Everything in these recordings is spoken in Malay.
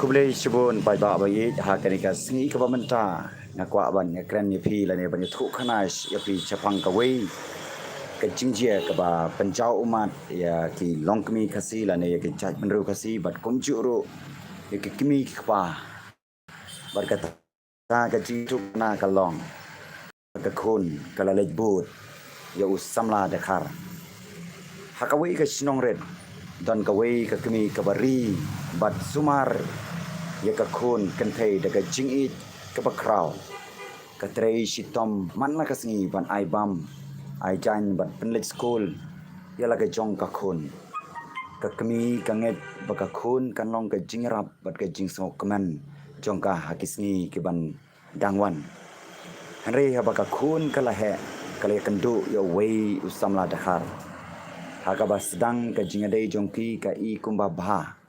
Kublai shibun pai ba ba ye ha kani ka singi ka bamanta na kwa ban ya kran ni phi la ne ban thu khanash ya phi chapang ka wei ka jingjia ka ba panjau umat ya ki longkmi khasi la ne ya ki jaj benru khasi bat komju ro ya ki kimi pa bar ka ta ka ji tu na ka long ka khun ka la lej but ya usamla de khar ha ka wei ka sinong red dan ka wei ka kimi ka bari bat sumar ya ka khun kan thei daga jingit ka bakraw ka trei sitom man la ka singi ban ai bam ai jan bat penlet school ya la ka jong ka khun ka kami ka nget ba ka khun kan long ka jingrap bat ka jing so kaman jong ka hakisni ki ban dangwan henry ha ba ka khun ka la he ka le kan du ya wei usamla dakhar ha ka ba sedang ka jingadei jongki ka I kumba bha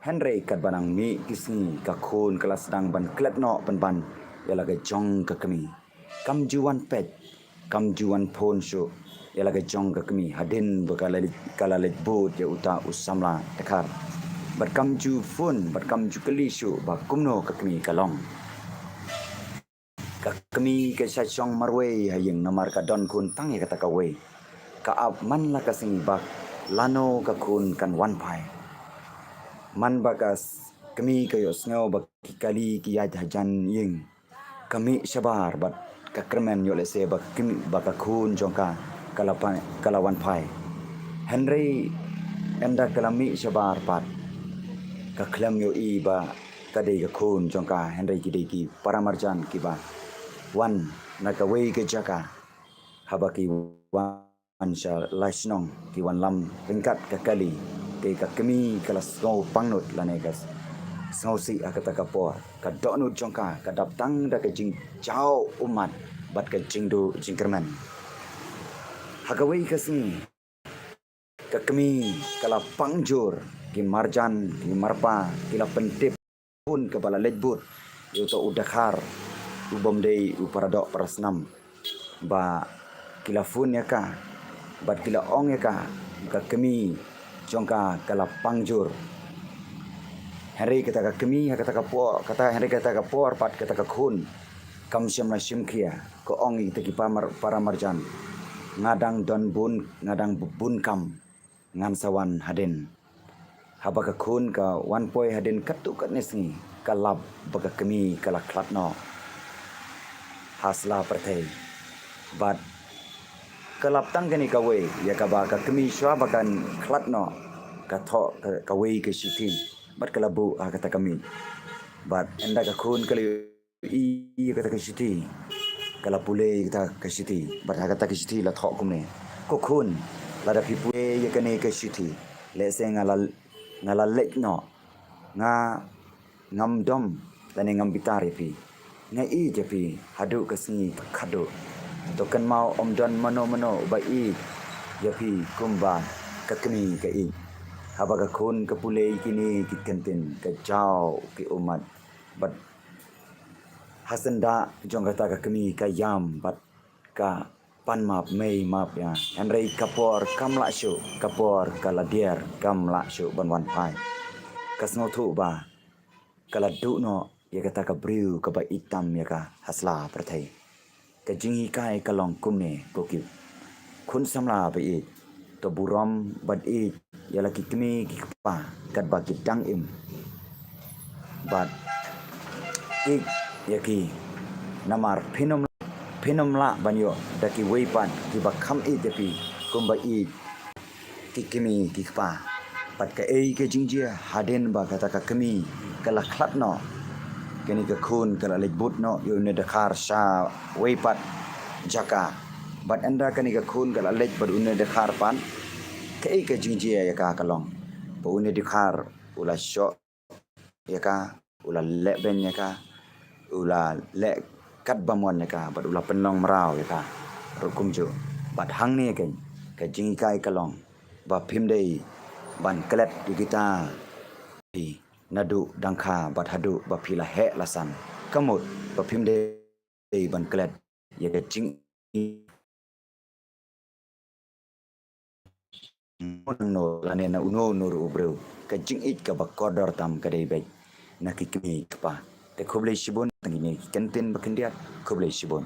Henry kat banang mi kisni ka khun kala sedang ban klet no ban yala ga jong ka kami kam juan pet kam juan phone shu yala ga jong ka kami hadin bakala kala let bot ya uta usamla takar bat kam ju phone bat kam ju kali shu ba kumno ka kami kalong ka kami ka sa chong marwe hayeng namar ka don kun tang ya kata ka we ka ap man la ka sing bak lano ka kun kan wan pai man bagas kami kayo sngaw bak kali kiyad hajan ying kami sabar bat kakermen yo lese bak kimi bakakun jongka kalawan pai Henry enda kalami sabar pat kaklam yo I ba kadai kakun jongka Henry kideki paramarjan kiba wan nakawei ke jaka habaki wan sha lasnong ki wan lam ringkat kakali ke kami kelas ngau pangnut lanegas ngau si akata kapor ka donut jongka ka daptang da ke jing jauh umat bat ke jingdu jingkerman hagawai kasni ka kami kala pangjur ki marjan ki marpa ki la pentip pun kepala lejbut yuto udakhar ubom dei uparadok prasnam ba kilafun ya ka bat kila ong ya ka kami jongka kala pangjur Henry kata ka kami kata ka po kata Henry kata ka por pat kata ka khun kam syam na syam kia ko ong ite ki para marjan ngadang don bun ngadang bun kam ngan sawan hadin haba ka khun ka wan poi hadin katu kat nesngi kalab baka kami kala klatno hasla pertei bat kelap tanggani kawe ya kaba ka kami shwa bakan klatno ka tho kawe ke shiti bat kalabu kata kami bat enda ka khun kali I kata ka shiti kala pule kata ka shiti bat kata ka shiti la tho kumne ko khun la da pipule ya kane ka shiti le se ngala lekno nga ngam dom dan ngam bitari pi ngai jepi hadu ka singi khadu tokan mau om don mano ba I yapi kumba kakni ka I haba ka khun ka pulei kini kitkantin ka jao ki umat bat hasanda jong kata ka kami ka yam bat ka pan map mei map ya Henry kapor kamla shu kapor kaladier kamla shu banwan pai kasno thu ba kala du no ya kata ka briu ka ba itam ya ka hasla prathai ka jingi kai kalong kumne kokip khun samla ba I to buram bad I ya laki kmi ki pa kat ba ki dang im bat ik yaki namar phinom la banyo daki weipan ki ba kham I tepi kumba I ki kmi ki pa pat ka ke jingjia haden ba kata ka kmi kala khatno kini ka khun kala lejbut no yo ne dakhar sha weipat jaka bat anda kani ka khun kala lej bad une dakhar pan ke jingjia ya ka kalong pa une dakhar ula sho ya ka ula leben ya ka ula le kat bamon ya ka bat ula penlong merau ya ka rukum jo bat hang ni kan ka jingkai kalong ba phim dei ban klet di kita di nadu dangkha bat hadu ba phila he lasan kamut ba phim dei ban klet ya ka jing no lane na uno no ru bro ka jing it ka ba kodor tam ka dei be nakikimi kapa te khoblei shibon tangi me kantin bakindiat khoblei shibon